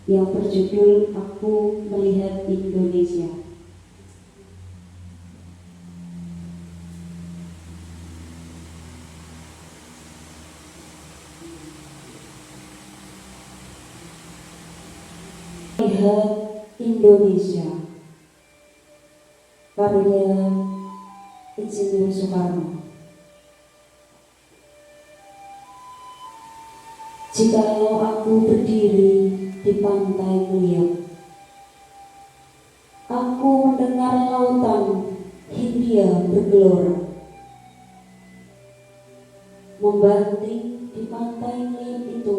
yang berjudul Aku Melihat Indonesia. Melihat Indonesia, karya Insinyur Soekarno. Jikalau aku berdiri di pantai Meliat, aku mendengar lautan Hindia bergelora, membanting di pantai Meliat itu.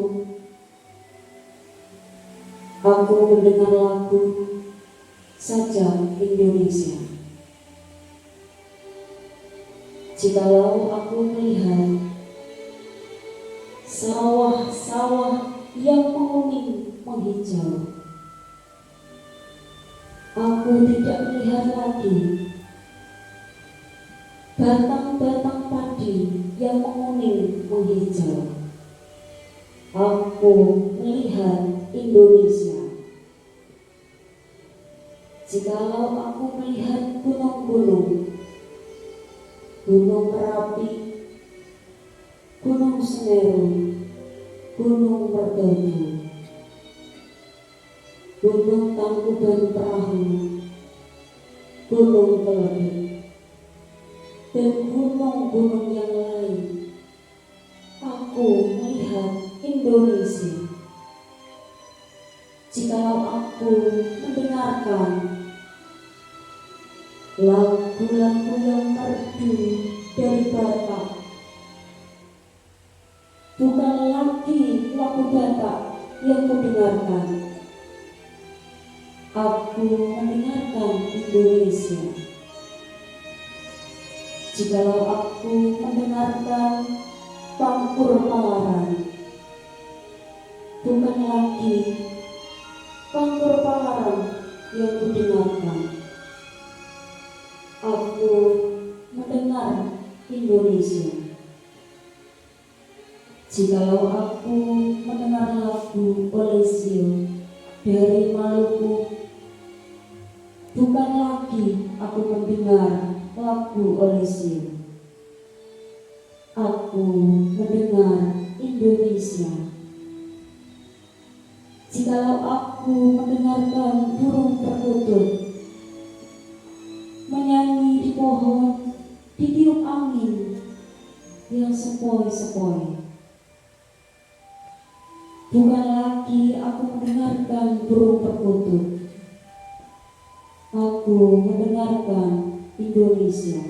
Aku mendengar lagu Sajak Indonesia. Jikalau aku melihat sawah-sawah yang menguning menghijau, aku tidak melihat lagi batang-batang padi yang menguning menghijau. Aku melihat Indonesia. Jikalau aku melihat gunung-gunung, Gunung Merapi, Gunung Semeru, Gunung Merbabu, Gunung Tangkuban Perahu, Gunung Kelebek, dan gunung-gunung yang lain, aku melihat Indonesia. Jikalau aku mendengarkan lagu-lagu yang merdu dari Batak, bukan lagi lagu Batak yang kudengarkan, aku mendengarkan Indonesia. Jikalau aku mendengarkan Pangkur Palaran, bukan lagi Pangkur Palaran yang kudengarkan, aku mendengar Indonesia. Jikalau aku mendengar lagu Olesio dari Maluku, bukan lagi aku mendengar lagu Olesio, aku mendengar Indonesia. Jikalau aku mendengarkan burung perkutut menyanyi di pohon, ditiup angin yang sepoi-sepoi, bukan lagi aku mendengarkan burung perkutut, aku mendengarkan Indonesia.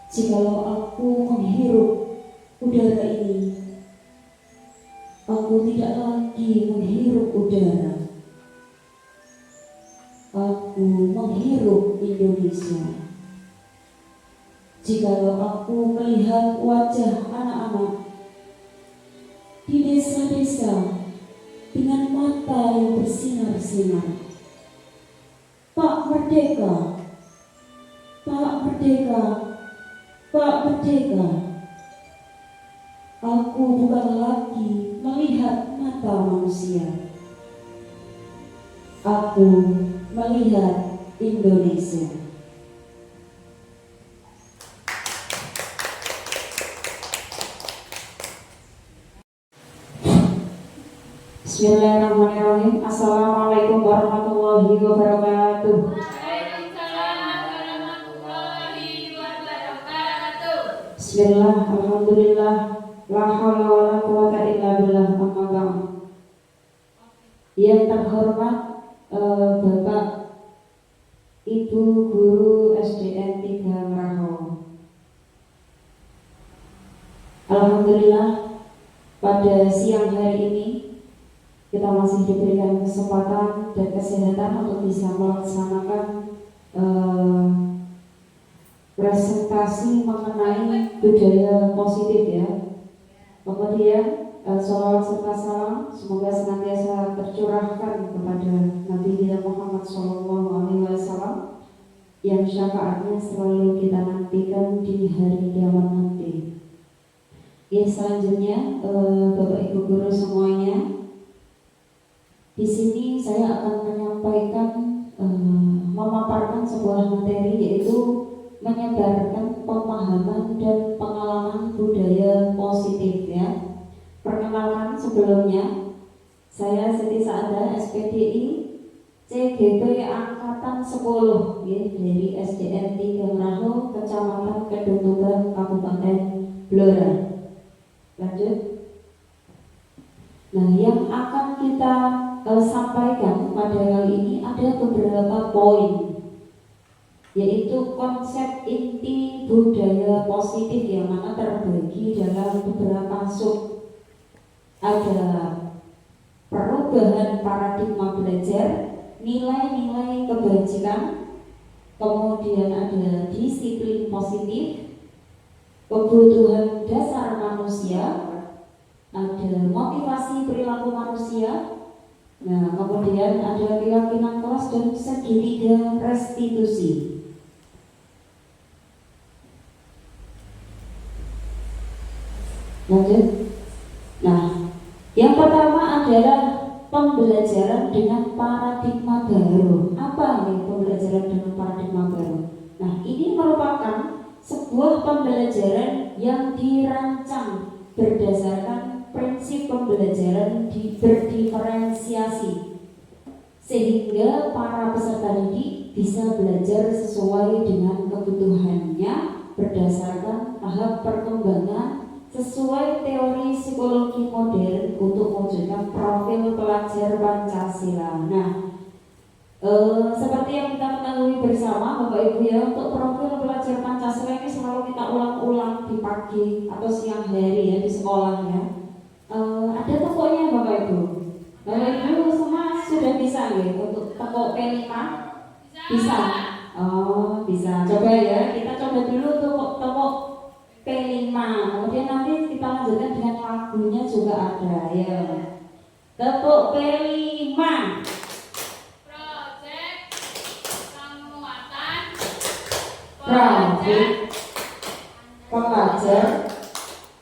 Jikalau aku menghirup udara ini, aku tidak lagi menghirup udara, aku menghirup Indonesia. Jikalau aku melihat wajah anak-anak di desa-desa dengan mata yang bersinar-sinar, Pak Merdeka, Pak Merdeka, Pak Merdeka, aku bukan lagi melihat mata manusia, aku melihat Indonesia. Bismillahirrahmanirrahim. Assalamualaikum warahmatullahi wabarakatuh. Waalaikumsalam warahmatullahi wabarakatuh. Bismillah, alhamdulillah, la haula wala quwata illa billah, amma ba'd. Yang terhormat Bapak Ibu Guru SDN 3 Meraho. Alhamdulillah, pada siang hari ini kita masih diberikan kesempatan dan kesehatan untuk bisa melaksanakan presentasi mengenai budaya positif ya. Kemudian sholawat serta salam semoga senantiasa tercurahkan kepada Nabi kita Muhammad SAW yang syafaatnya selalu kita nantikan di hari kiamat nanti. Ya, selanjutnya Bapak Ibu Guru semuanya, Di sini saya akan menyampaikan, memaparkan sebuah materi, yaitu menyebarkan pemahaman dan pengalaman budaya positif ya. Perkenalkan sebelumnya, saya Siti Saada, SPDI CGP Angkatan 10 ya, dari SDN 3 Merahu, Kecamatan Kedungtuban, Kabupaten Blora. Lanjut. Nah, yang akan kita sampaikan pada kali ini ada beberapa poin, yaitu konsep inti budaya positif yang mana terbagi dalam beberapa sub. Ada perubahan paradigma belajar, nilai-nilai kebajikan, kemudian ada disiplin positif, kebutuhan dasar manusia, ada motivasi perilaku manusia. Nah, kemudian ada keyakinan kelas dan segitiga restitusi. Lanjut. Nah, yang pertama adalah pembelajaran dengan paradigma baru. Apa nih pembelajaran dengan paradigma baru? Nah, ini merupakan sebuah pembelajaran yang dirancang berdasarkan prinsip pembelajaran berdiferensiasi, sehingga para peserta didik bisa belajar sesuai dengan kebutuhannya berdasarkan tahap perkembangan sesuai teori psikologi modern untuk mewujudkan profil pelajar Pancasila. Nah, seperti yang kita ketahui bersama Bapak Ibu ya, untuk profil pelajar Pancasila ini selalu kita ulang-ulang di pagi atau siang hari ya di sekolah ya. Ada tokonya Bapak Ibu. Bapak Ibu semua sudah bisa ya untuk toko P5? Bisa. Oh, bisa. Coba ya, kita coba dulu toko P5. Kemudian nanti kita lanjutkan dengan lagunya juga ada ya. Tepuk P5. Project pelajar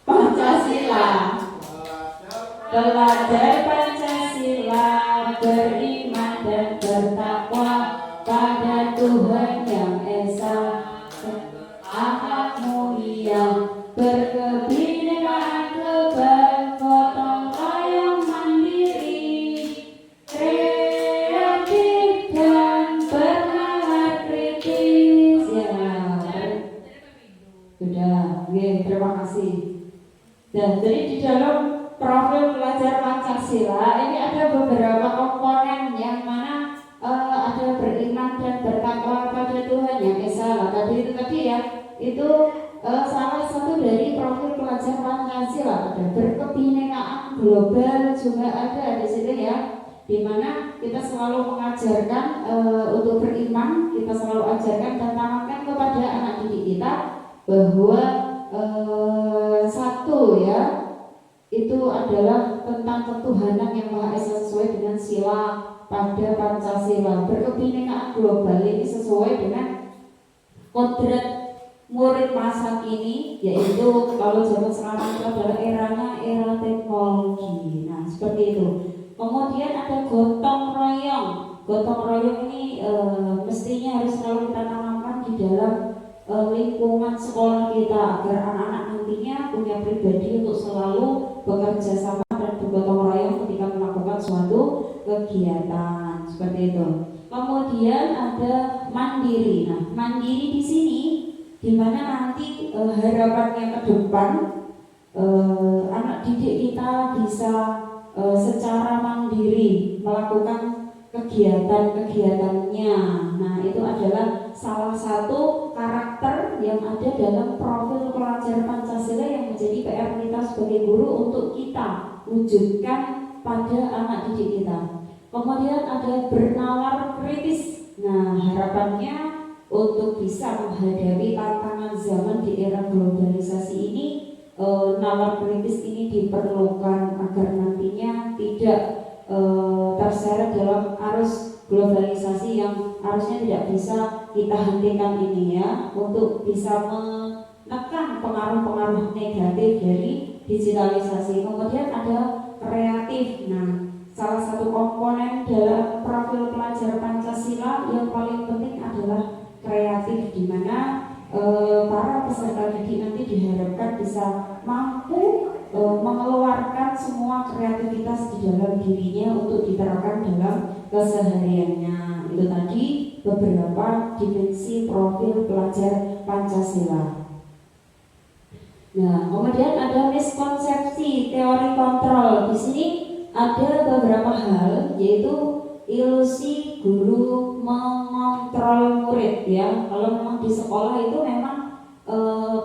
Pancasila. Belajar Pancasila, beriman dan bertakwa pada Tuhan Yang Esa, akhlak mulia, berkebinekaan gotong royong mandiri, kreatif dan bernalar kritis. Ya, sudah, terima kasih. Dan jadi di dalam profil pelajar Pancasila ini ada beberapa komponen yang mana ada beriman dan bertakwa pada Tuhan Yang Esa. Tadi ya, itu salah satu dari profil pelajar Pancasila. Ada berkebinekaan global juga ada di sini ya, dimana kita selalu mengajarkan untuk beriman, kita selalu ajarkan dan tanamkan kepada anak didik kita bahwa satu ya, itu adalah tentang ketuhanan yang Maha Esa sesuai dengan sila pada Pancasila. Berkebinekaan global ini sesuai dengan kodrat murid masa kini, yaitu kalau zaman sekarang itu adalah eranya era teknologi. Nah, seperti itu. Kemudian ada gotong royong. Gotong royong ini mestinya harus selalu kita tanamkan di dalam lingkungan sekolah kita, agar anak-anak nantinya punya pribadi untuk selalu bekerja sama dan bergotong royong ketika melakukan suatu kegiatan seperti itu. Kemudian ada mandiri. Nah, mandiri di sini di mana nanti harapannya ke depan anak didik kita bisa secara mandiri melakukan kegiatan-kegiatannya. Nah, itu adalah salah satu karakter yang ada dalam profil pelajar Pancasila yang menjadi PR kita sebagai guru untuk kita wujudkan pada anak didik kita. Kemudian ada bernalar kritis. Nah, harapannya untuk bisa menghadapi tantangan zaman di era globalisasi ini, nalar kritis ini diperlukan agar nantinya tidak terseret dalam arus globalisasi yang harusnya tidak bisa kita hentikan ini ya, untuk bisa menekan pengaruh-pengaruh negatif dari digitalisasi. Kemudian ada kreatif. Nah, salah satu komponen dalam profil pelajar Pancasila yang paling penting adalah kreatif, di mana para peserta didik nanti diharapkan bisa mampu mengeluarkan semua kreativitas di dalam dirinya untuk diterapkan dalam kesehariannya. Itu tadi beberapa dimensi profil pelajar Pancasila. Nah, kemudian ada miskonsepsi teori kontrol. Di sini ada beberapa hal, yaitu ilusi guru mengontrol murid ya. Kalau memang di sekolah itu memang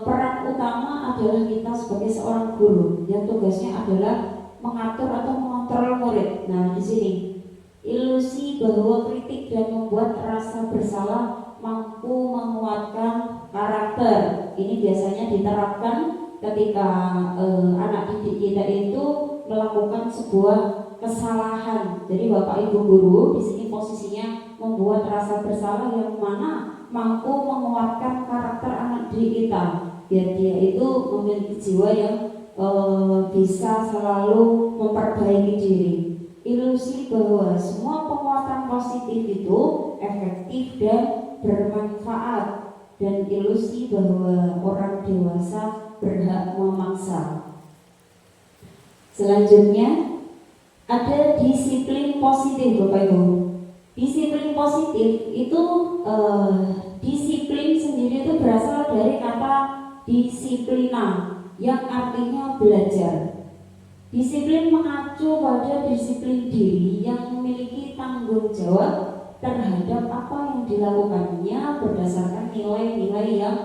peran utama adalah kita sebagai seorang guru yang tugasnya adalah mengatur atau mengontrol murid. Nah, di sini ilusi bahwa kritik dan membuat rasa bersalah mampu menguatkan karakter. Ini biasanya diterapkan ketika anak didik kita itu melakukan sebuah kesalahan. Jadi Bapak Ibu guru di sini posisinya membuat rasa bersalah yang mana mampu menguatkan karakter anak didik kita, biar dia itu memiliki jiwa yang bisa selalu memperbaiki diri. Ilusi bahwa semua penguatan positif itu efektif dan bermanfaat, dan ilusi bahwa orang dewasa berhak memaksa. Selanjutnya ada disiplin positif, Bapak Ibu. Disiplin positif itu disiplin sendiri itu berasal dari kata disiplina yang artinya belajar. Disiplin mengacu pada disiplin diri yang memiliki tanggung jawab terhadap apa yang dilakukannya berdasarkan nilai-nilai yang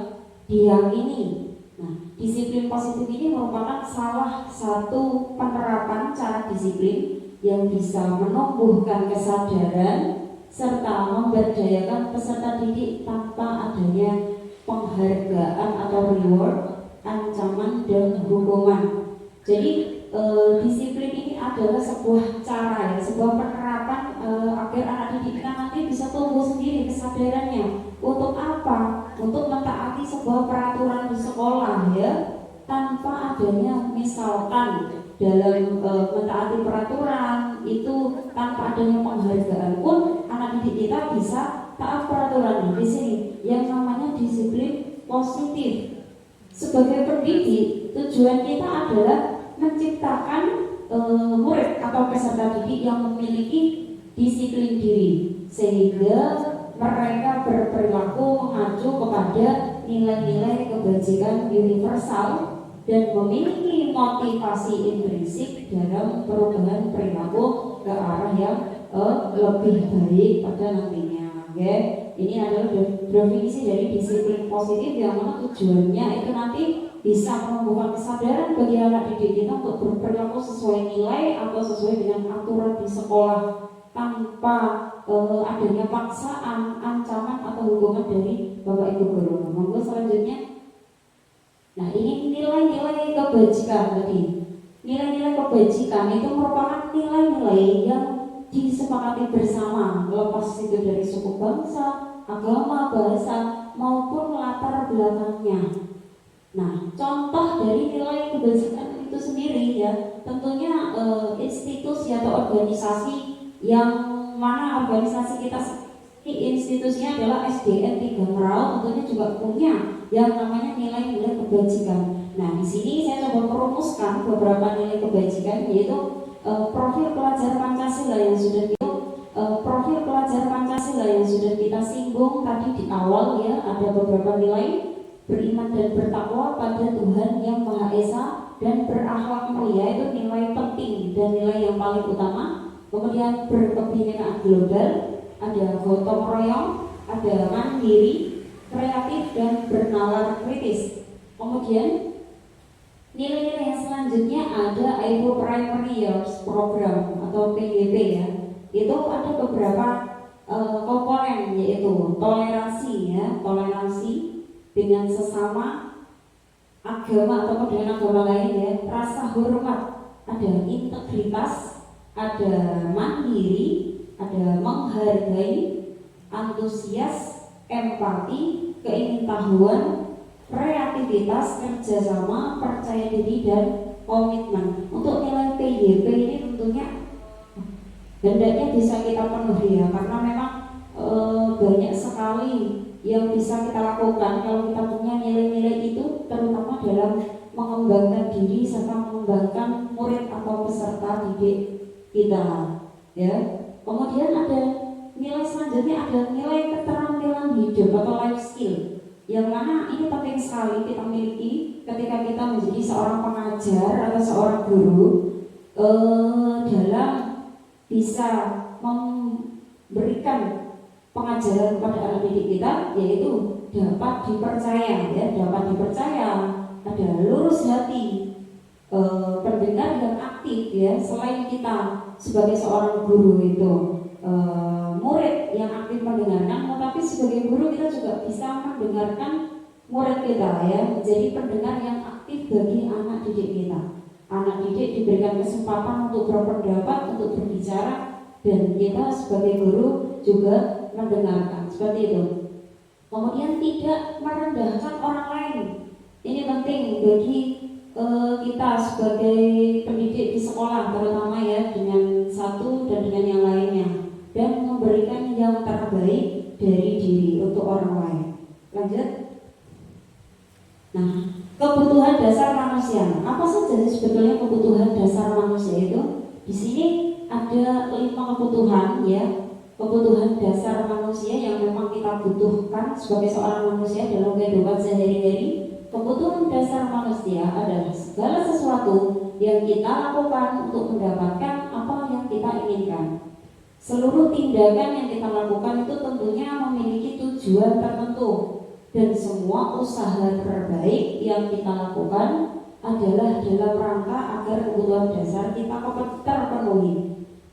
diyakini. Nah, disiplin positif ini merupakan salah satu penerapan cara disiplin yang bisa menumbuhkan kesadaran serta memberdayakan peserta didik tanpa adanya penghargaan atau reward, ancaman dan hukuman. Jadi disiplin ini adalah sebuah cara ya, sebuah penerapan agar anak didik kita nanti bisa tumbuh sendiri kesadarannya. Untuk apa? Untuk mentaati sebuah peraturan di sekolah ya, tanpa adanya misalkan dalam mentaati peraturan itu tanpa adanya penghargaan pun anak didik kita bisa taat peraturan. Di sini yang namanya disiplin positif. Sebagai pendidik, tujuan kita adalah menciptakan murid atau peserta didik yang memiliki disiplin diri sehingga mereka berperilaku mengacu kepada nilai-nilai kebajikan universal dan memiliki motivasi intrinsik dalam perubahan perilaku ke arah yang lebih baik pada nantinya. Oke, ini adalah definisi dari disiplin positif yang mana tujuannya itu nanti bisa menumbuhkan kesadaran bagi anak didik kita untuk berperilaku sesuai nilai atau sesuai dengan aturan di sekolah tanpa adanya paksaan, ancaman atau hukuman dari Bapak Ibu guru. Monggo selanjutnya. Nah, ini nilai-nilai kebajikan tadi. Nilai-nilai kebajikan itu merupakan nilai-nilai yang disepakati bersama, lepas itu dari suku bangsa, agama, bahasa maupun latar belakangnya. Nah, contoh dari nilai kebajikan itu sendiri ya, tentunya institusi atau organisasi yang mana organisasi kita institusinya adalah SDN 3 Merau, tentunya juga punya yang namanya nilai-nilai kebajikan. Nah, di sini saya coba merumuskan beberapa nilai kebajikan, yaitu profil pelajar Pancasila yang sudah kita singgung tadi di awal ya. Ada beberapa nilai: beriman dan bertakwa pada Tuhan yang Maha Esa dan berakhlak mulia, itu nilai penting dan nilai yang paling utama. Kemudian berkebinekaan global, ada gotong royong, ada mandiri, kreatif dan bernalar kritis. Kemudian nilai-nilai yang selanjutnya ada IPO Primary Years Program atau PYP ya. Itu ada beberapa komponen, yaitu toleransi ya, toleransi dengan sesama agama atau dengan agama lain ya, rasa hormat, ada integritas, ada mandiri, ada menghargai, antusias, empati, keingintahuan, kreativitas, kerjasama, percaya diri dan komitmen. Untuk nilai PYP ini tentunya hendaknya bisa kita penuhi ya, karena memang banyak sekali yang bisa kita lakukan kalau kita punya nilai-nilai itu, terutama dalam mengembangkan diri serta mengembangkan murid atau peserta didik kita ya. Kemudian ada nilai selanjutnya, ada nilai keterampilan hidup atau life skill, yang mana ini penting sekali kita miliki ketika kita menjadi seorang pengajar atau seorang guru, dalam bisa memberikan pengajaran kepada anak didik kita, yaitu dapat dipercaya ya, dapat dipercaya, ada lurus hati, pendengar yang aktif ya. Selain kita sebagai seorang guru itu murid yang aktif mendengarkan, tetapi sebagai guru kita juga bisa mendengarkan murid kita ya, menjadi pendengar yang aktif bagi anak didik kita. Anak didik diberikan kesempatan untuk berpendapat, untuk berbicara, dan kita sebagai guru juga mendengarkan, seperti itu. Kemudian tidak merendahkan orang lain. Ini penting bagi kita sebagai pendidik di sekolah, terutama ya, dengan satu dan dengan yang lainnya, dan memberikan yang terbaik dari diri untuk orang lain. Lanjut. Nah, kebutuhan dasar manusia. Apa saja sebetulnya kebutuhan dasar manusia itu? Di sini ada 5 kebutuhan ya, kebutuhan dasar manusia yang memang kita butuhkan sebagai seorang manusia dalam kehidupan sehari-hari. Kebutuhan dasar manusia adalah segala sesuatu yang kita lakukan untuk mendapatkan apa yang kita inginkan. Seluruh tindakan yang kita lakukan itu tentunya memiliki tujuan tertentu, dan semua usaha terbaik yang kita lakukan adalah dalam rangka agar kebutuhan dasar kita terpenuhi.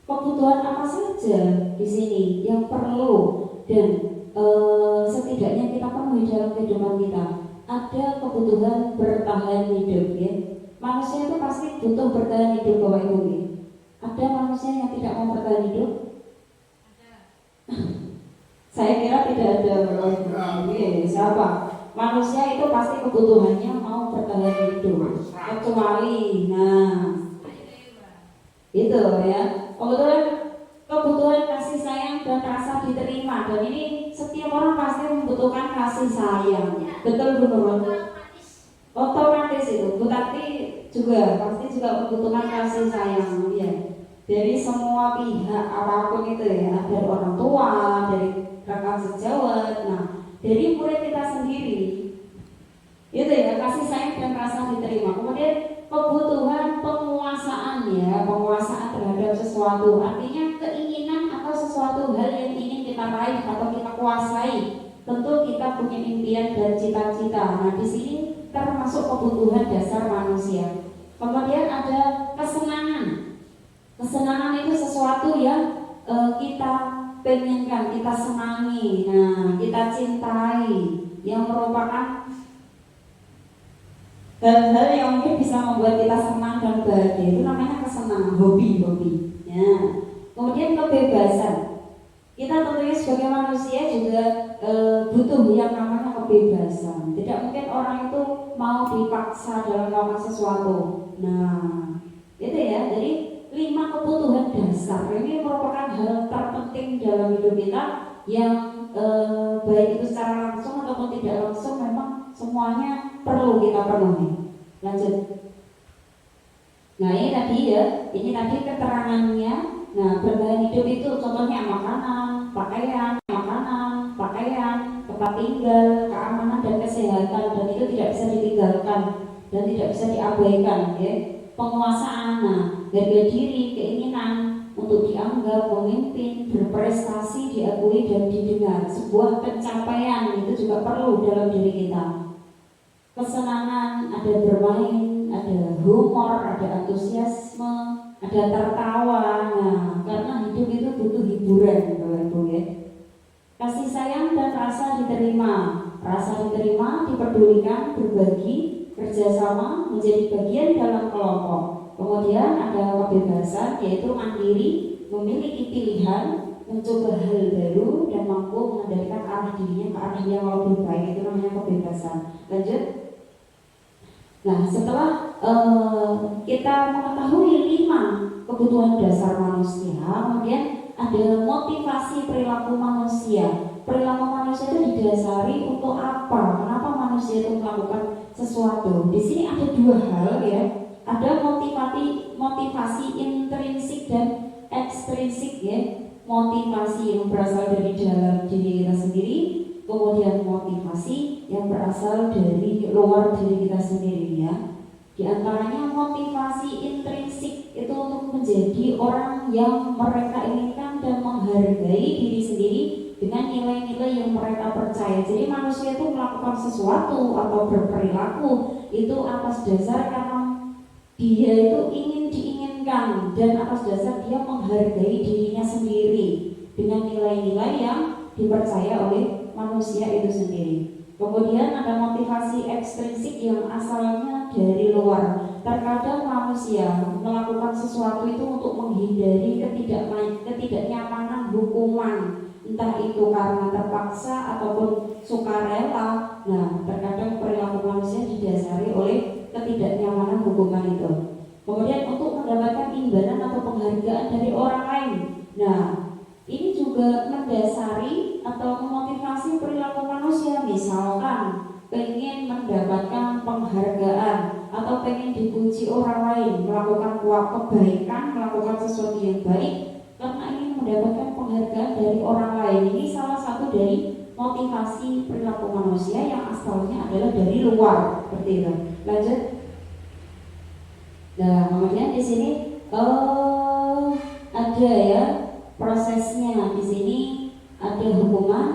Kebutuhan apa saja di sini yang perlu dan setidaknya kita penuhi dalam kehidupan kita? Ada kebutuhan bertahan hidup ya. Manusia itu pasti butuh bertahan hidup, Bapak Ibu ya. Ada manusia yang tidak mau bertahan hidup? Saya kira tidak ada, Bapak Ibu. Siapa? Manusia itu pasti kebutuhannya mau bertahan hidup, kecuali itu ya. Kebutuhan kasih sayang dan rasa diterima, dan ini setiap orang pasti membutuhkan kasih sayang. Betul Bu Nurul? Otomatis itu. Bu Tati juga pasti juga membutuhkan kasih sayang ya. Dari semua pihak apapun itu ya, dari orang tua, dari rekan sejawat, dari murid kita sendiri. Itu ya, kasih sayang dan rasa diterima. Kemudian kebutuhan penguasaan ya, penguasaan terhadap sesuatu, artinya keinginan atau sesuatu hal yang ingin kita raih atau kita kuasai. Tentu kita punya impian dan cita-cita. Di sini termasuk kebutuhan dasar manusia. Kemudian ada kesenangan. Kesenangan itu sesuatu yang kita pengenkan, kita senangi, kita cintai, yang merupakan hal-hal yang mungkin bisa membuat kita senang dan bahagia. Itu namanya kesenangan, hobi ya. Kemudian kebebasan. Kita tentunya sebagai manusia juga butuh yang namanya kebebasan. Tidak mungkin orang itu mau dipaksa dalam melakukan sesuatu. Itu ya. Jadi 5 kebutuhan dasar ini merupakan hal terpenting dalam hidup kita, yang baik itu secara langsung ataupun tidak langsung memang semuanya perlu kita penuhi. Lanjut. Ini tadi keterangannya. Bertahan hidup itu contohnya makanan, pakaian, tempat tinggal, keamanan dan kesehatan, dan itu tidak bisa ditinggalkan dan tidak bisa diabaikan ya. Penguasaan, harga diri, keinginan untuk dianggap, memimpin, berprestasi, diakui dan didengar, sebuah pencapaian itu juga perlu dalam diri kita. Kesenangan, ada bermain, ada humor, ada antusiasme, ada tertawa. Karena hidup itu butuh hiburan, Bapak Ibu ya. Kasih sayang dan rasa diterima. Rasa diterima, dipedulikan, berbagi, kerjasama, menjadi bagian dalam kelompok. Kemudian ada kebebasan, yaitu mandiri, memiliki pilihan, mencoba hal baru, dan mampu mengendalikan arah dirinya ke arah yang lebih baik. Itu namanya kebebasan. Lanjut. Setelah kita mengetahui 5 kebutuhan dasar manusia, kemudian ada motivasi perilaku manusia. Perilaku manusia itu didasari untuk apa? Kenapa manusia itu melakukan sesuatu? Di sini ada dua hal ya. Ada motivasi intrinsik dan ekstrinsik ya. Motivasi yang berasal dari dalam diri kita sendiri, kemudian motivasi yang berasal dari luar diri kita sendiri ya. Di antaranya motivasi intrinsik itu untuk menjadi orang yang mereka inginkan dan menghargai diri sendiri dengan nilai-nilai yang mereka percaya. Jadi manusia itu melakukan sesuatu atau berperilaku itu atas dasar karena dia itu ingin diinginkan dan atas dasar dia menghargai dirinya sendiri dengan nilai-nilai yang dipercaya oleh manusia itu sendiri. Kemudian ada motivasi ekstrinsik yang asalnya dari luar. Terkadang manusia melakukan sesuatu itu untuk menghindari ketidaknyamanan hukuman, entah itu karena terpaksa ataupun sukarela. Nah, terkadang perilaku manusia didasari oleh ketidaknyamanan hukuman itu. Kemudian untuk mendapatkan imbalan atau penghargaan dari orang lain. Nah, ini juga mendasari atau memotivasi perilaku manusia. Misalkan pengen mendapatkan penghargaan atau pengen dipuji orang lain, melakukan kebaikan, melakukan sesuatu yang baik karena ingin mendapatkan penghargaan dari orang lain. Ini salah satu dari motivasi perilaku manusia yang asalnya adalah dari luar. Seperti itu. Lanjut. Nah, kemudian di sini ada ya prosesnya. Di sini ada hukuman,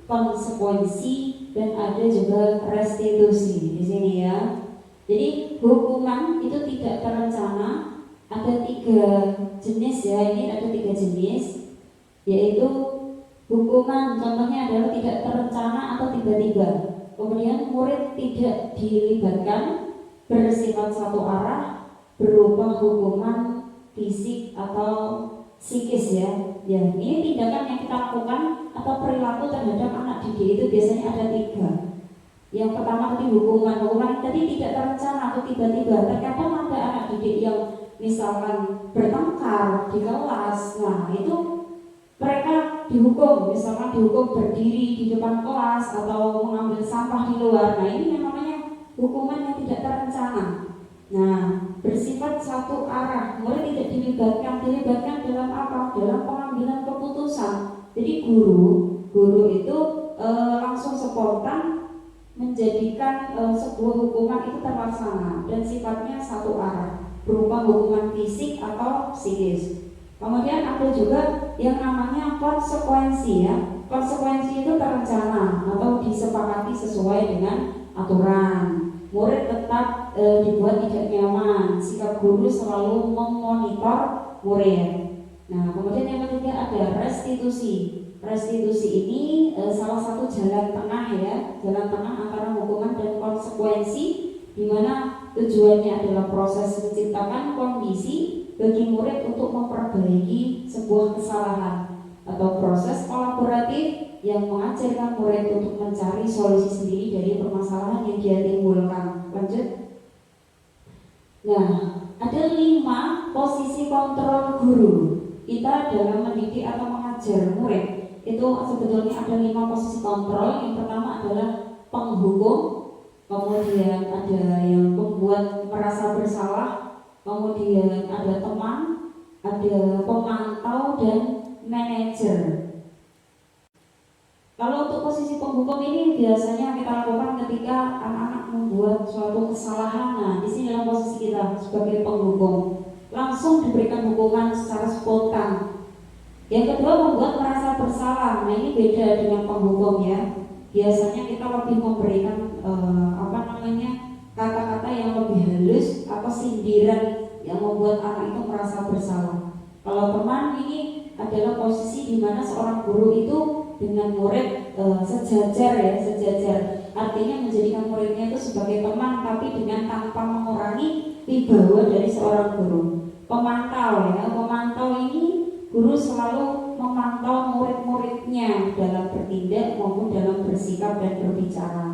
konsekuensi, dan ada juga restitusi di sini ya. Jadi hukuman itu tidak terencana, ada 3 jenis ya. Ini ada 3 jenis, yaitu hukuman contohnya adalah tidak terencana atau tiba-tiba. Kemudian murid tidak dilibatkan, bersifat satu arah, berupa hukuman fisik atau psikis ya. Ya, ini tindakan yang kita lakukan atau perilaku terhadap anak didik itu biasanya ada 3. Yang pertama tadi hukuman tadi tidak terencana atau tiba-tiba. Terkadang ada anak didik yang misalkan bertengkar di kelas, nah itu mereka dihukum, misalkan dihukum berdiri di depan kelas atau mengambil sampah di luar. Nah ini namanya hukuman yang tidak terencana. Nah, bersifat satu arah, murid tidak dilibatkan dalam apa? Dalam pengambilan keputusan. Jadi guru itu langsung spontan menjadikan sebuah hukuman itu terlaksana dan sifatnya satu arah, berupa hukuman fisik atau psikis. Kemudian ada juga yang namanya konsekuensi ya. Konsekuensi itu terencana atau disepakati sesuai dengan aturan. Murid tetap dibuat tidak nyaman, sikap guru selalu memonitor murid. Nah, kemudian yang ketiga ada restitusi. Restitusi ini salah satu jalan tengah ya, jalan tengah antara hukuman dan konsekuensi, di mana tujuannya adalah proses menciptakan kondisi bagi murid untuk memperbaiki sebuah kesalahan atau proses kolaboratif yang mengajarkan murid untuk mencari solusi sendiri dari permasalahan yang dia timbulkan. Lanjut. Nah, ada 5 posisi kontrol guru kita dalam mendidik atau mengajar murid. Itu sebetulnya ada 5 posisi kontrol. Yang pertama adalah penghukum, kemudian ada yang membuat merasa bersalah, kemudian ada teman, ada pemantau, dan manajer. Kalau untuk posisi penghukum ini biasanya kita lakukan ketika anak-anak membuat suatu kesalahan. Nah, di sini dalam posisi kita sebagai penghukum, langsung diberikan hukuman secara spontan. Yang kedua, membuat merasa bersalah. Nah, ini beda dengan penghukum ya. Biasanya kita lebih memberikan kata-kata yang lebih halus atau sindiran yang membuat anak itu merasa bersalah. Kalau teman ini adalah posisi di mana seorang guru itu dengan murid sejajar. Artinya menjadikan muridnya itu sebagai teman, tapi dengan tanpa mengurangi wibawa dari seorang guru. Pemantau ya, pemantau ini guru selalu memantau murid-muridnya dalam bertindak maupun dalam bersikap dan berbicara.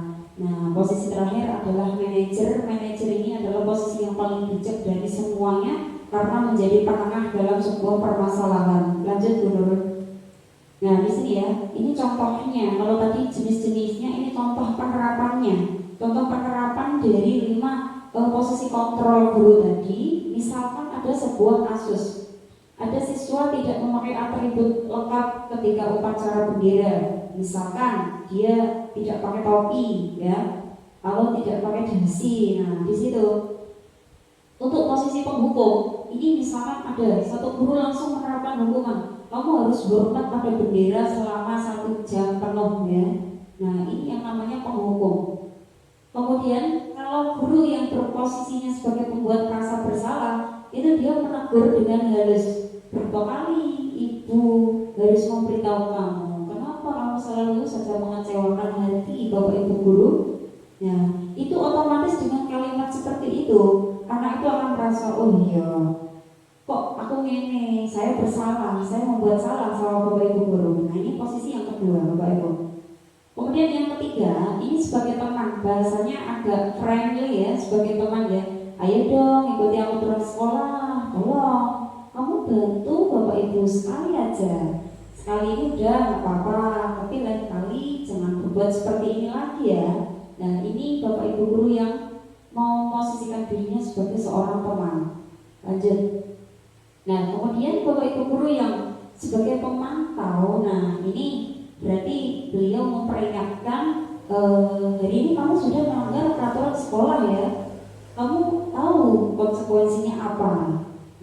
Nah, posisi terakhir adalah manajer. Manajer ini adalah posisi yang paling bijak dari semuanya, karena menjadi penengah dalam sebuah permasalahan. Lanjut Bu Nur. Nah di sini ya, ini contohnya. Kalau tadi jenis-jenisnya, ini contoh penerapannya. Contoh penerapan dari 5 posisi kontrol guru tadi. Misalkan ada sebuah kasus, ada siswa tidak memakai atribut lengkap ketika upacara bendera. Misalkan dia tidak pakai topi, ya, kalau tidak pakai dasi. Nah di situ untuk posisi penghukum, ini misalkan ada satu guru langsung menerapkan hukuman, kamu harus hormat pada bendera selama 1 jam penuh, ya. Nah ini yang namanya penghukum. Kemudian kalau guru yang berposisinya sebagai pembuat merasa bersalah, itu dia menegur dengan halus. Berapa kali ibu harus memberitahu kamu, kenapa kamu selalu saja mengecewakan hati bapak ibu guru? Ya, itu otomatis dengan kalimat seperti itu, anak itu akan merasa, oh iya, kok aku ngene, saya bersalah, saya membuat salah sama bapak ibu guru. Nah ini posisi yang kedua bapak ibu. Kemudian yang ketiga, ini sebagai teman, bahasanya agak friendly ya, sebagai teman ya. Ayo dong ikuti aku terus sekolah, tolong kamu bantu bapak ibu sekali aja. Sekali ini udah gak apa-apa, tapi lain kali jangan berbuat seperti ini lagi ya. Nah ini bapak ibu guru yang mau posisikan dirinya sebagai seorang teman. Lanjut. Nah kemudian bapak ibu guru yang sebagai pemantau, nah ini berarti beliau memperingatkan, hari ini kamu sudah melanggar peraturan sekolah ya, kamu tahu konsekuensinya apa.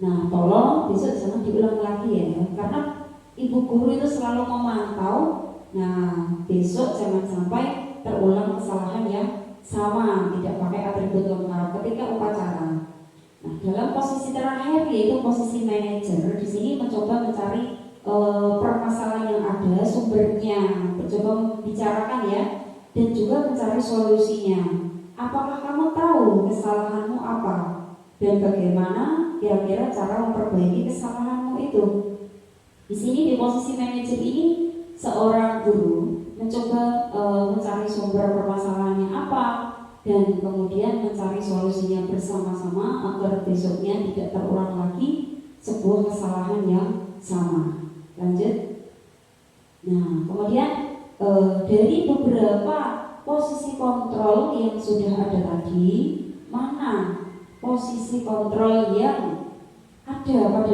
Nah tolong besok jangan diulang lagi ya, karena ibu guru itu selalu memantau. Nah besok jangan sampai terulang kesalahan yang sama, tidak pakai atribut lengkap ketika upacara. Nah dalam posisi terakhir yaitu posisi manajer, di sini mencoba mencari permasalahan yang ada, sumbernya, mencoba membicarakan ya, dan juga mencari solusinya. Apakah kamu tahu kesalahanmu apa dan bagaimana kira-kira cara memperbaiki kesalahanmu itu? Di sini di posisi manajer ini seorang guru mencoba mencari sumber permasalahannya apa dan kemudian mencari solusinya bersama-sama agar besoknya tidak terulang lagi sebuah kesalahan yang sama. Lanjut. Nah kemudian dari beberapa posisi kontrol yang sudah ada tadi, mana posisi kontrol yang ada pada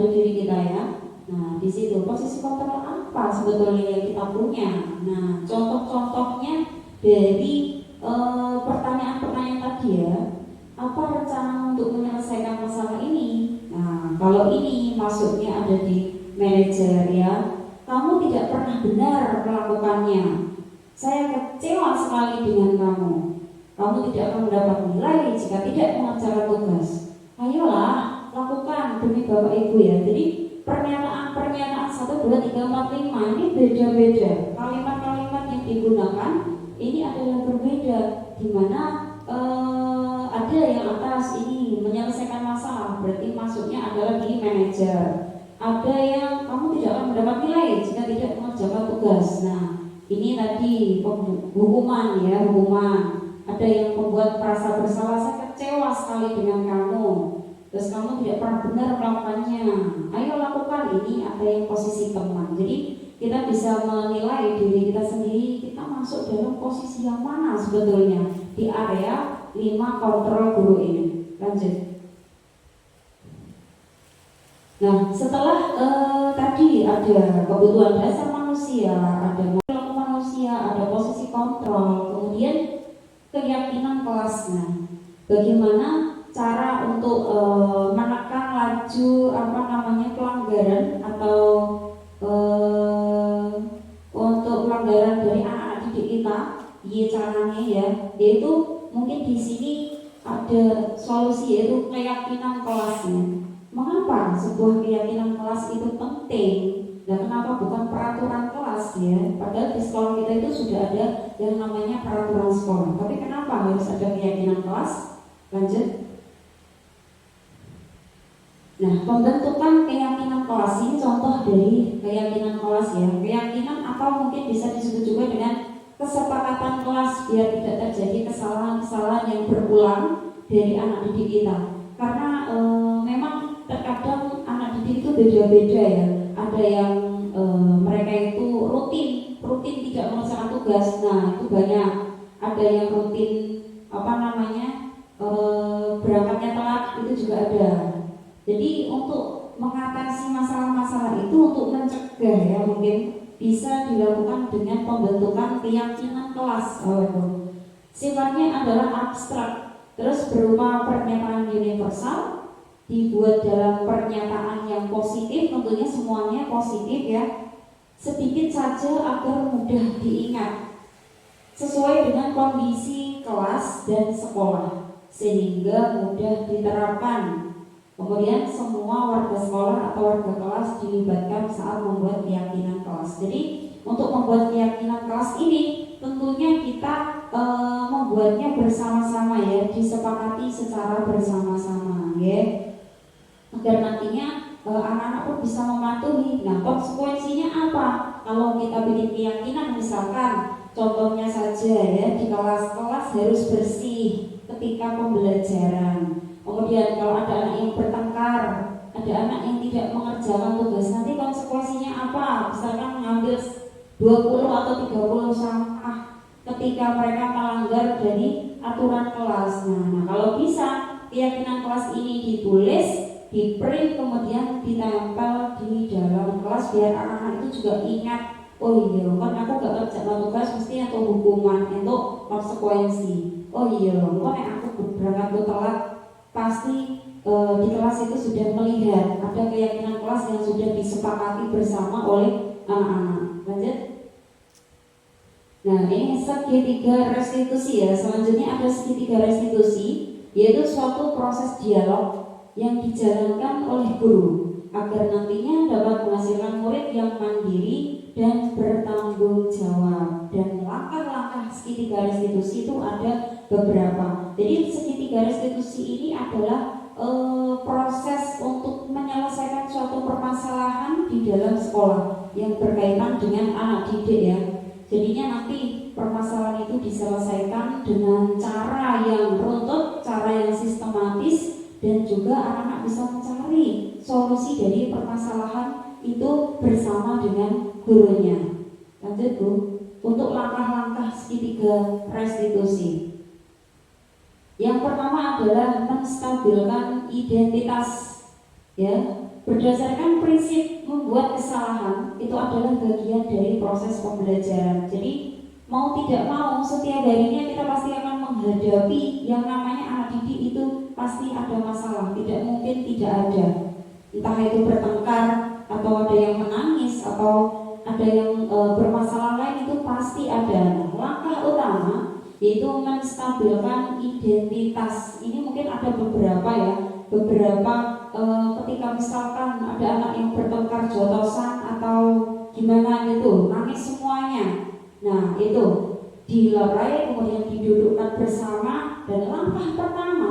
diri kita ya. Nah di situ posisi kontrol apa sebetulnya yang kita punya. Nah contoh-contohnya dari pertanyaan-pertanyaan tadi ya, apa rencana untuk menyelesaikan masalah ini? Nah kalau ini masuknya ada di manajer ya, kamu tidak pernah benar melakukannya, saya kecewa sekali dengan kamu, kamu tidak akan mendapat nilai jika tidak mengerjakan tugas. Ayolah lakukan demi bapak ibu ya. Jadi pernyataan 1, 2, 3, 4, 5 ini beda-beda, kalimat-kalimat yang digunakan ini adalah berbeda, dimana ada yang atas ini menyelesaikan masalah, berarti masuknya adalah di manajer. Ada yang kamu tidak akan mendapat nilai jika tidak mengerjakan tugas. Nah ini tadi hukuman ya, hukuman. Ada yang membuat merasa bersalah, saya kecewa sekali dengan kamu, terus kamu tidak pernah benar melakukannya, ayo lakukan. Ini ada yang posisi teman. Jadi kita bisa menilai diri kita sendiri, kita masuk dalam posisi yang mana sebetulnya di area 5 kontrol guru ini. Lanjut. Nah setelah tadi ada kebutuhan dasar manusia, ada perilaku manusia, ada posisi kontrol, kemudian keyakinan kelasnya. Bagaimana cara untuk menekan laju pelanggaran atau untuk pelanggaran dari anak-anak didik kita, caranya ya, yaitu mungkin di sini ada solusi yaitu keyakinan kelasnya. Mengapa sebuah keyakinan kelas itu penting? Dan kenapa bukan peraturan kelas ya? Padahal di sekolah kita itu sudah ada yang namanya peraturan sekolah. Tapi kenapa harus ada keyakinan kelas? Lanjut. Nah, pembentukan keyakinan kelas ini contoh dari keyakinan kelas ya. Keyakinan atau mungkin bisa disebut juga dengan kesepakatan kelas biar tidak terjadi kesalahan-kesalahan yang berulang dari anak didik kita. Karena memang terkadang anak didik itu beda-beda ya. Ada yang mereka itu rutin tidak mengerjakan tugas. Nah itu banyak. Ada yang rutin berangkatnya telat, itu juga ada. Jadi untuk mengatasi masalah-masalah itu, untuk mencegah ya, mungkin bisa dilakukan dengan pembentukan keyakinan kelas. Sifatnya adalah abstrak, terus berupa pernyataan universal, dibuat dalam pernyataan yang positif, tentunya semuanya positif ya, sedikit saja agar mudah diingat, sesuai dengan kondisi kelas dan sekolah, sehingga mudah diterapkan. Kemudian semua warga sekolah atau warga kelas dilibatkan saat membuat keyakinan kelas. Jadi untuk membuat keyakinan kelas ini tentunya kita membuatnya bersama-sama ya, disepakati secara bersama-sama ya, agar nantinya anak-anak pun bisa mematuhi. Nah konsekuensinya apa? Kalau kita bikin keyakinan, misalkan contohnya saja ya, di kelas-kelas harus bersih ketika pembelajaran. Kemudian kalau ada anak yang bertengkar, ada anak yang tidak mengerjakan tugas, nanti konsekuensinya apa? Misalkan mengambil 20 atau 30 sampah ketika mereka melanggar dari aturan kelas. Nah kalau bisa keyakinan kelas ini ditulis, di print, kemudian ditempel di dalam kelas biar anak-anak itu juga ingat, oh iya kan aku gak kerjakan tugas mesti atau hukuman untuk konsekuensi. Oh iya kan aku berangkat telat, pasti di kelas itu sudah melihat ada keyakinan kelas yang sudah disepakati bersama oleh anak-anak. Lanjut. Nah ini segitiga restitusi ya. Selanjutnya ada segitiga restitusi, yaitu suatu proses dialog yang dijalankan oleh guru agar nantinya dapat menghasilkan murid yang mandiri dan bertanggung jawab. Dan langkah-langkah segitiga restitusi itu ada beberapa. Jadi segitiga restitusi ini adalah proses untuk menyelesaikan suatu permasalahan di dalam sekolah yang berkaitan dengan anak didik ya. Jadinya nanti permasalahan itu diselesaikan dengan cara yang runtut, cara yang sistematis, dan juga anak-anak bisa mencari solusi dari permasalahan itu bersama dengan gurunya. Lanjut Bu, untuk langkah-langkah segitiga restitusi. Yang pertama adalah menstabilkan identitas ya. Berdasarkan prinsip membuat kesalahan itu adalah bagian dari proses pembelajaran. Jadi mau tidak mau setiap harinya kita pasti akan menghadapi yang namanya anak didik itu pasti ada masalah, tidak mungkin tidak ada. Entah itu bertengkar atau ada yang menangis atau ada yang bermasalah lain, itu pasti ada. Nah, langkah utama yaitu menstabilkan identitas. Ini mungkin ada beberapa ya, ketika misalkan ada anak yang bertengkar jotosan atau gimana gitu, nangis semuanya. Nah itu dilerai, kemudian didudukkan bersama, dan langkah pertama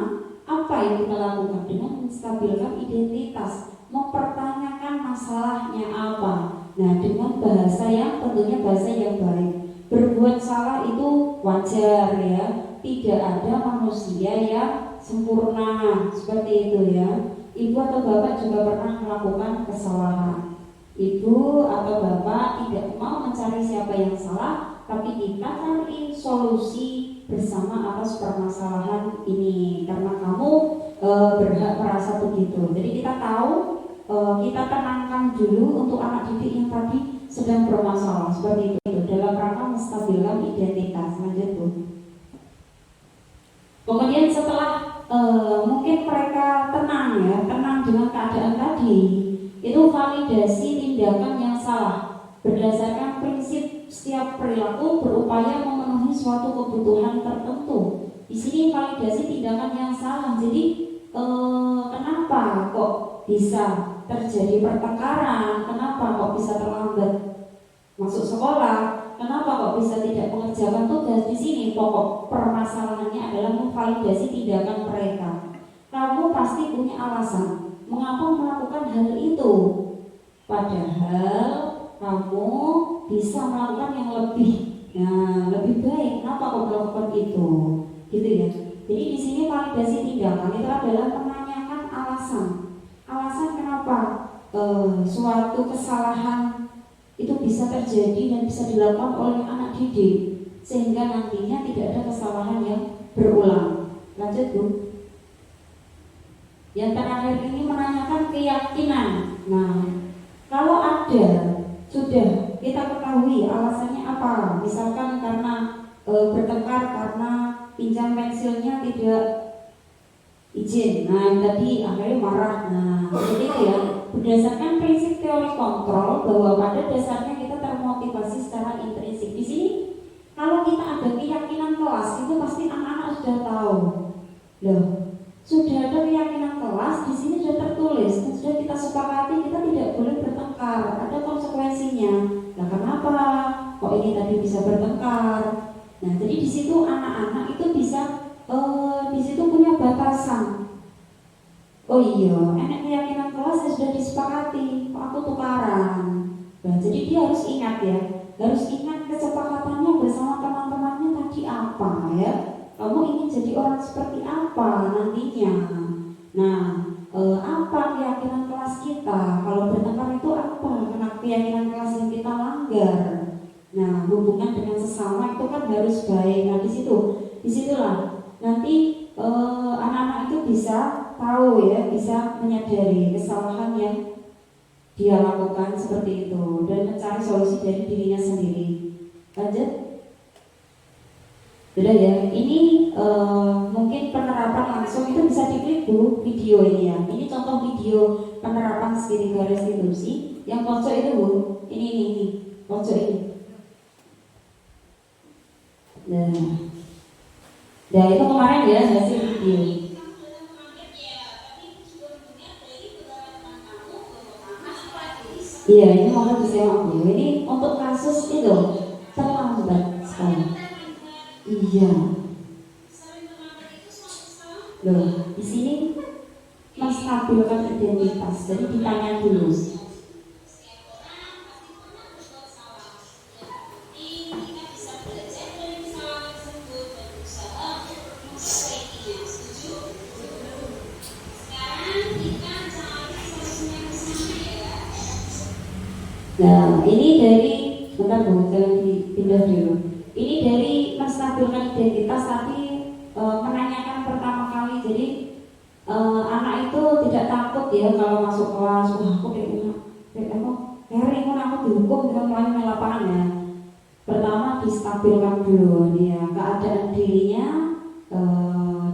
apa yang kita lakukan dengan menstabilkan identitas, mempertanyakan masalahnya apa. Nah dengan bahasa yang tentunya bahasa yang baik. Berbuat salah itu wajar ya, tidak ada manusia yang sempurna seperti itu ya. Ibu atau bapak juga pernah melakukan kesalahan. Ibu atau bapak tidak mau mencari siapa yang salah, tapi kita cari solusi bersama atas permasalahan ini, karena kamu berhak merasa begitu. Jadi kita tahu, kita tenangkan dulu untuk anak didik yang tadi sedang bermasalah seperti itu, dalam rangka menstabilkan identitas. Lanjut Bu. Kemudian setelah mungkin mereka tenang ya, tenang dengan keadaan tadi, itu validasi tindakan yang salah berdasarkan prinsip setiap perilaku berupaya memenuhi suatu kebutuhan tertentu. Di sini validasi tindakan yang salah. Jadi kenapa kok bisa terjadi pertengkaran? Kenapa kok bisa terlambat masuk sekolah? Kenapa kok bisa tidak mengerjakan tugas? Di sini pokok permasalahannya adalah memvalidasi tindakan mereka. Kamu pasti punya alasan mengapa melakukan hal itu, padahal kamu bisa melakukan yang lebih, lebih baik. Kenapa kok melakukan itu? Gitu ya. Jadi di sini validasi tindakan itu adalah menanyakan alasan. suatu kesalahan itu bisa terjadi dan bisa dilakukan oleh anak didik, sehingga nantinya tidak ada kesalahan yang berulang. Lanjut Bu. Yang terakhir ini menanyakan keyakinan. Nah, kalau ada, sudah kita ketahui alasannya apa, misalkan karena bertengkar karena pinjam pensilnya tidak izin, nah yang tadi akhirnya marah. Nah jadi itu ya, berdasarkan prinsip teori kontrol bahwa pada dasarnya kita termotivasi secara intrinsik. Di sini kalau kita ada keyakinan kelas itu pasti anak-anak sudah tahu. Loh, sudah ada keyakinan kelas, di sini sudah tertulis dan sudah kita sepakati kita tidak boleh bertengkar, ada konsekuensinya. Nah kenapa kok ini tadi bisa bertengkar? Nah jadi di situ anak-anak itu bisa di situ punya batasan. Oh iya, enak keyakinan kelas ya sudah disepakati, kok aku tukaran. Nah, jadi dia harus ingat ya, harus ingat kesepakatannya bersama teman-temannya tadi apa ya. Kamu ingin jadi orang seperti apa nantinya? Nah, apa keyakinan kelas kita? Kalau bertengkar itu apa? Karena keyakinan kelas yang kita langgar. Nah, hubungan dengan sesama itu kan harus baik. Nah, disitulah nanti anak-anak itu bisa tahu ya, bisa menyadari kesalahan yang dia lakukan seperti itu dan mencari solusi dari dirinya sendiri. Lanjut. Sudah ya, ini mungkin penerapan langsung itu bisa diklik Bu video ini ya. Ini contoh video penerapan segitiga restitusi yang pojok itu Bu. Ini pojok ini. Nah itu kemarin ya hasil video. Iya ini mau disewa Bu. Ini untuk kasus itu terlambat sekali. Iya. Loh, di sini menstabilkan identitas. Jadi ditanya dulu. Nah, ini dari bentar Bu, jangan dipindah dulu. Ini dari menstabilkan identitas tapi menanyakan pertama kali. Jadi anak itu tidak takut ya kalau masuk kelas. Wah, aku aku dihukum dengan main lapangan ya. Pertama distabilkan dulu ya, keadaan dirinya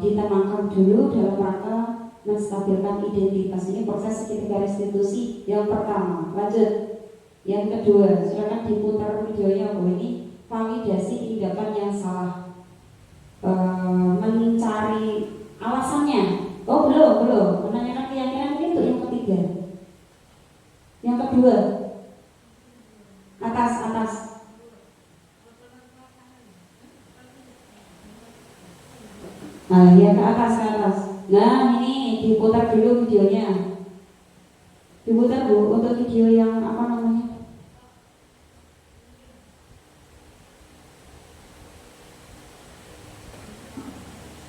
ditenangkan dulu dalam rangka menstabilkan identitas. Ini proses segitiga restitusi yang pertama. Lanjut. Yang kedua, silakan diputar videonya Bu. Ini validasi tindakan yang salah, mencari alasannya. Oh belum menanyakan keyakinan itu yang ketiga. Yang kedua, atas. Nah ya ke atas. Nah ini diputar dulu videonya. Diputar Bu untuk video yang apa namanya?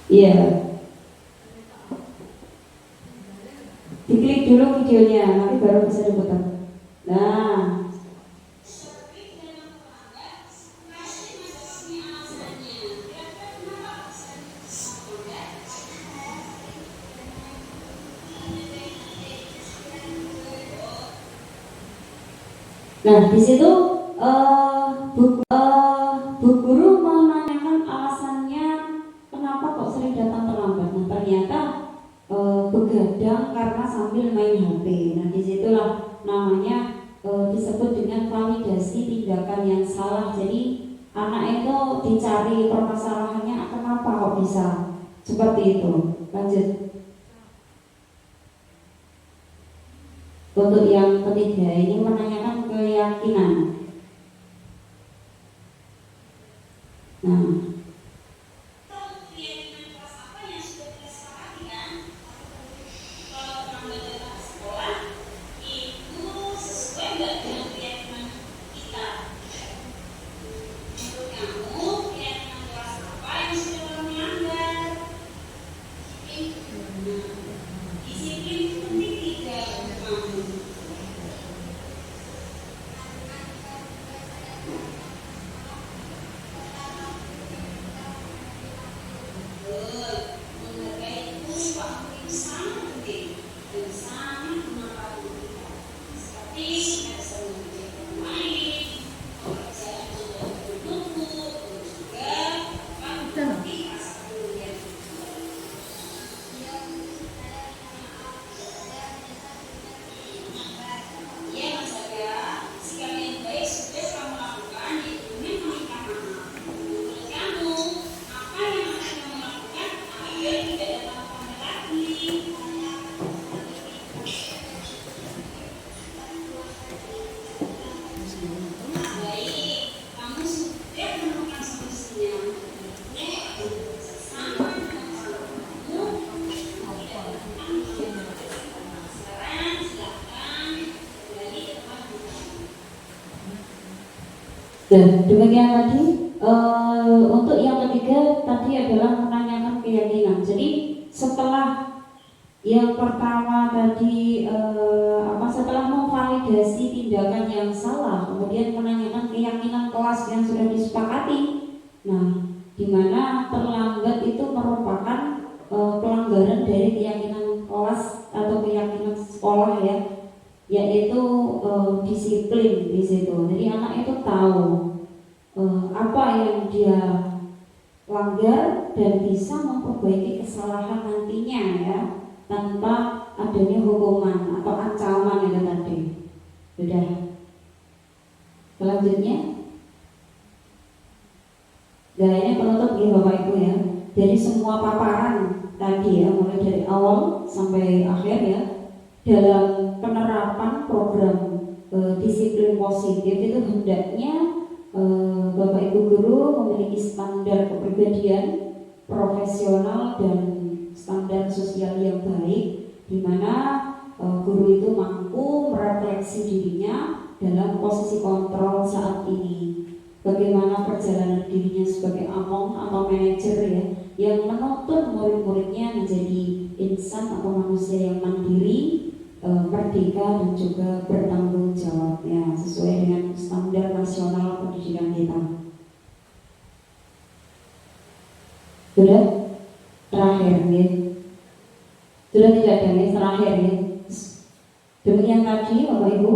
Iya. Diklik dulu videonya, nanti baru bisa diputar. Nah. Nah, di situ Bu Guru menanyakan alasannya kenapa kok sering datang terlambat. Nah, ternyata begadang karena sambil main HP. Nah, disitulah namanya disebut dengan validasi tindakan yang salah. Jadi anak itu dicari permasalahannya kenapa kok bisa seperti itu. Lanjut. Untuk yang ketiga ini menanyakan keyakinan. Nah, Dan demikian tadi. Untuk yang ketiga tadi adalah menanyakan keyakinan. Jadi setelah yang pertama tadi setelah memvalidasi tindakan yang salah, kemudian menanyakan keyakinan kelas yang sudah disepakati. Nah, di mana terlambat itu merupakan pelanggaran dari keyakinan kelas atau keyakinan sekolah ya, yaitu disiplin di situ. Jadi anak itu tahu apa yang dia langgar dan bisa memperbaiki kesalahan nantinya ya, tanpa adanya hukuman atau ancaman itu tadi. Sudah. Selanjutnya, ini penutup ya Bapak Ibu ya. Dari semua paparan tadi ya, mulai dari awal sampai akhir ya, dalam penerapan program disiplin positif itu hendaknya Bapak Ibu guru memiliki standar kepribadian profesional dan standar sosial yang baik, di mana guru itu mampu merefleksi dirinya dalam posisi kontrol saat ini. Bagaimana perjalanan dirinya sebagai among atau manajer ya, yang menuntun murid-muridnya menjadi insan atau manusia yang mandiri, merdeka dan juga bertanggung jawab ya, sesuai dengan standar nasional pendidikan kita. Sudah terakhir ya, sudah tidak ada nih terakhir ya. Demikian tadi Bapak Ibu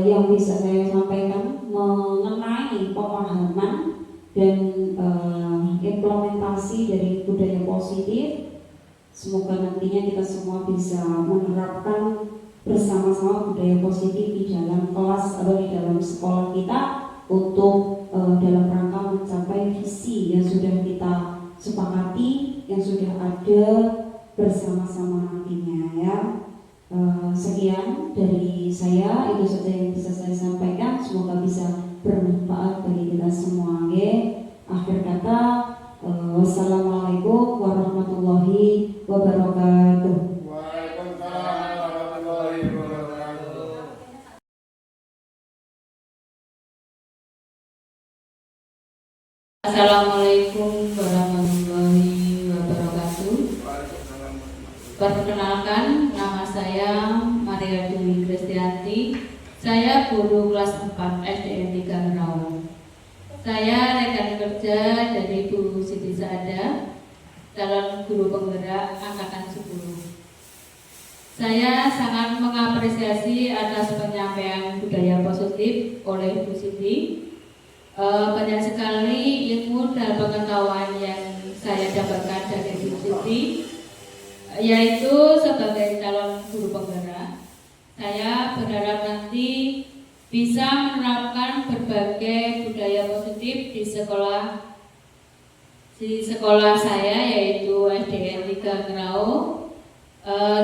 yang bisa saya sampaikan mengenai pemahaman dan implementasi dari budaya positif. Semoga nantinya kita semua bisa menerapkan bersama-sama budaya positif di dalam kelas atau di dalam sekolah kita untuk dalam rangka mencapai visi yang sudah kita sepakati, yang sudah ada bersama-sama nantinya ya. Sekian dari saya, itu saja yang bisa saya sampaikan. Semoga bisa bermanfaat bagi kita semua. Akhir kata, wassalamualaikum warahmatullahi wabarakatuh. Waalaikumsalam warahmatullahi wabarakatuh. Assalamualaikum warahmatullahi wabarakatuh. Perkenalkan, nama saya Maria Dwi Kristianti. Saya guru kelas 4 SDN 3 Ngerawu. Saya rekan kerja dari Bu Siti Saada, calon guru penggerak angkatan 10. Saya sangat mengapresiasi atas penyampaian budaya positif oleh Bu Siti. Banyak sekali ilmu dan pengetahuan yang saya dapatkan dari Bu Siti, yaitu sebagai calon guru penggerak. Saya berharap nanti bisa menerapkan berbagai budaya positif di sekolah saya, yaitu SDN 3 Ngerawu.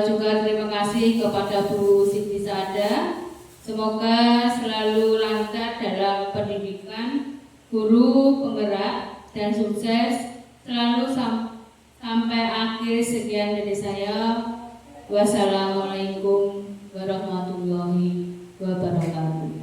Juga terima kasih kepada Bu Siti Saada. Semoga selalu lancar dalam pendidikan, guru penggerak, dan sukses selalu sampai akhir. Sekian dari saya. Wassalamualaikum warahmatullahi wabarakatuh.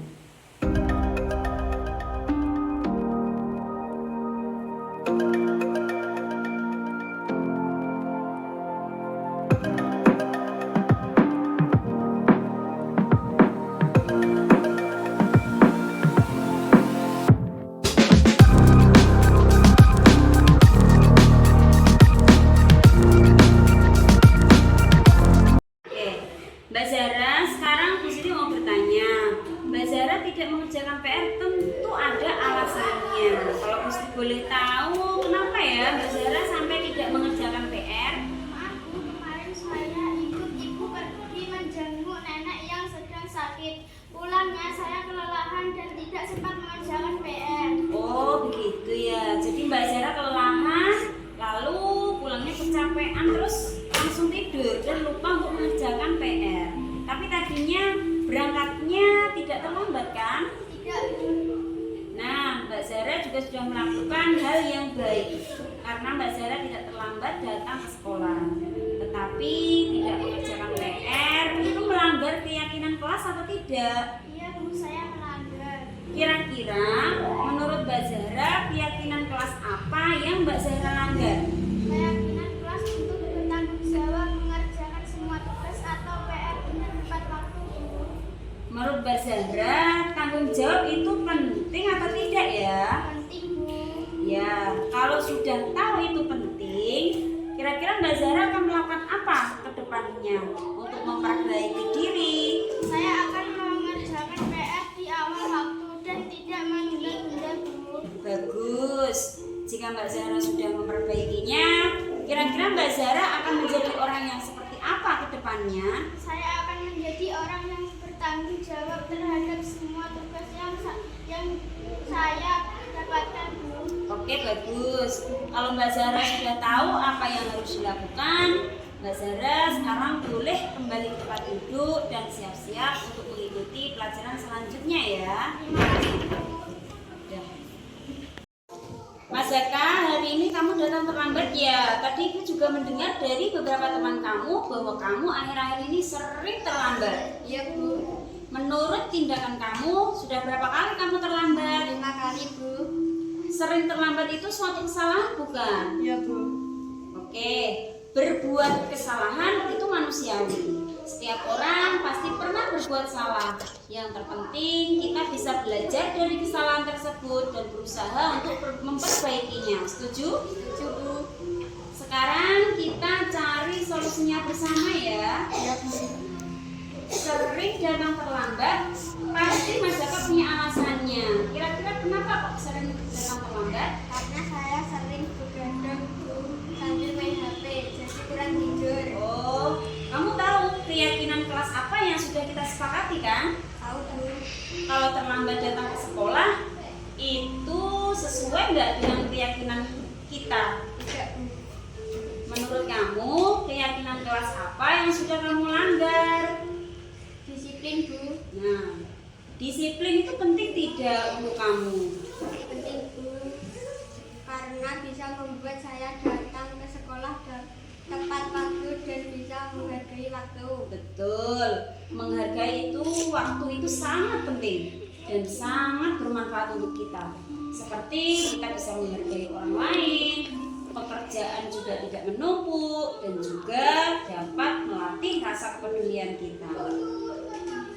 Mbak Zara, sekarang Bu Siti mau bertanya. Mbak Zara tidak mengerjakan PR tentu ada alasannya. Kalau Bu Siti boleh tahu, kenapa ya Mbak Zara sampai tidak mengerjakan PR? Maaf Bu, kemarin saya ikut ibu pergi menjenguk nenek yang sedang sakit. Pulangnya saya kelelahan dan tidak sempat mengerjakan PR. Oh begitu ya. Jadi Mbak Zara kelelahan, lalu pulangnya kecapean terus langsung tidur dan lupa untuk mengerjakan PR. Tapi tadinya berangkatnya tidak terlambat kan? Tidak. Nah, Mbak Zara juga sudah melakukan hal yang baik karena Mbak Zara tidak terlambat datang ke sekolah. Tetapi tidak mengerjakan PR itu melanggar keyakinan kelas atau tidak? Iya Bu, saya melanggar. Kira-kira menurut apa yang Mbak Zahra langgar? Keyakinan kelas untuk bertanggung jawab mengerjakan semua tugas atau PR dengan tepat waktu, Bu. Menurut Mbak Zahra, tanggung jawab itu penting atau tidak ya? Penting, Bu. Ya, kalau sudah tahu itu penting, kira-kira Mbak Zahra akan melakukan apa ke depannya untuk memperbaiki diri? Saya akan mengerjakan PR di awal waktu dan tidak menunda-nunda, Bu. Bagus. Jika Mbak Zahra sudah memperbaikinya, kira-kira Mbak Zahra akan menjadi orang yang seperti apa ke depannya? Saya akan menjadi orang yang bertanggung jawab terhadap semua tugas yang saya dapatkan, Bu. Oke, bagus. Kalau Mbak Zahra sudah tahu apa yang harus dilakukan, Mbak Zahra sekarang boleh kembali ke tempat duduk dan siap-siap untuk mengikuti pelajaran selanjutnya ya. Terima kasih, Bu. Ya. Mas Zaka, hari ini kamu datang terlambat ya. Tadi aku juga mendengar dari beberapa teman kamu bahwa kamu akhir-akhir ini sering terlambat. Iya, Bu. Menurut tindakan kamu, sudah berapa kali kamu terlambat? 5 kali, Bu. Sering terlambat itu suatu kesalahan bukan? Iya, Bu. Oke, berbuat kesalahan itu manusiawi. Setiap orang pasti pernah berbuat salah. Yang terpenting kita bisa belajar dari kesalahan tersebut dan berusaha untuk memperbaikinya. Setuju? Setuju, Bu. Sekarang kita cari solusinya bersama ya. Iya, Bu. Sering datang terlambat, pasti Mas Jaka punya alasannya. Kira-kira kenapa kok sering datang terlambat? Karena saya sering begadang, Bu, sambil main HP, jadi kurang tidur. Oh, kamu tahu keyakinan kelas apa yang sudah kita sepakati kan? Tahu, Bu. Kalau terlambat datang ke sekolah, itu sesuai nggak dengan keyakinan kita? Tidak, Bu. Menurut kamu, keyakinan kelas apa yang sudah kamu langgar? Disiplin, Bu. Nah, disiplin itu penting tidak untuk kamu? Penting, Bu. Karena bisa membuat saya datang ke sekolah tepat waktu dan bisa menghargai waktu. Betul, menghargai itu waktu itu sangat penting dan sangat bermanfaat untuk kita. Seperti kita bisa menghargai orang lain, pekerjaan juga tidak menumpuk dan juga dapat melatih rasa kepedulian kita.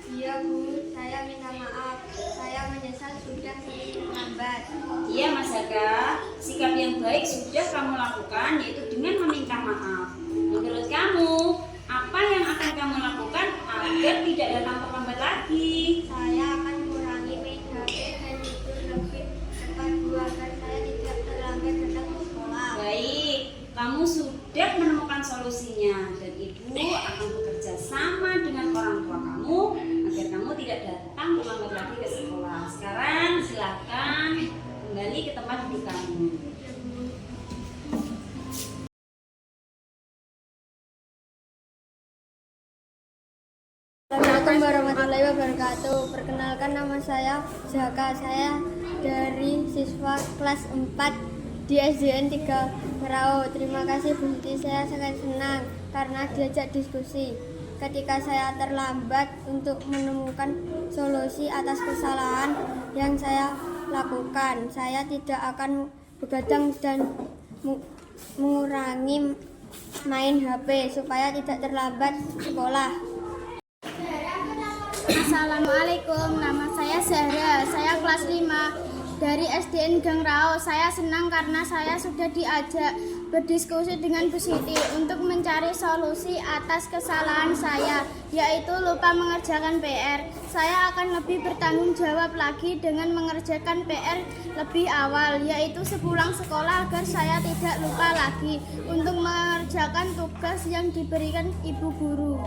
Iya, Bu. Saya minta maaf. Saya menyesal sudah sering terlambat. Iya Mas Jaka, sikap yang baik sudah kamu lakukan yaitu dengan meminta maaf. Menurut kamu, apa yang akan kamu lakukan agar tidak datang terlambat lagi? Saya akan mengurangi main HP dan tidur lebih cepat, Bu, agar saya tidak terlambat datang ke sekolah. Baik, kamu sudah menemukan solusinya dan ibu akan bekerja sama dengan orang tua kamu agar kamu tidak datang terlambat lagi ke sekolah. Sekarang silakan kembali ke tempat duduk kamu. Assalamualaikum warahmatullahi wabarakatuh. Perkenalkan, nama saya Zaka. Saya dari siswa kelas 4 di SDN 3 Merau. Terima kasih Bu Siti, saya sangat senang karena diajak diskusi. Ketika saya terlambat untuk menemukan solusi atas kesalahan yang saya lakukan, saya tidak akan begadang dan mengurangi main HP supaya tidak terlambat sekolah. Assalamualaikum, nama saya Zahra, saya kelas 5 dari SDN Gang Rao. Saya senang karena saya sudah diajak berdiskusi dengan Bu Siti untuk mencari solusi atas kesalahan saya, yaitu lupa mengerjakan PR. Saya akan lebih bertanggung jawab lagi dengan mengerjakan PR lebih awal, yaitu sepulang sekolah agar saya tidak lupa lagi untuk mengerjakan tugas yang diberikan ibu guru.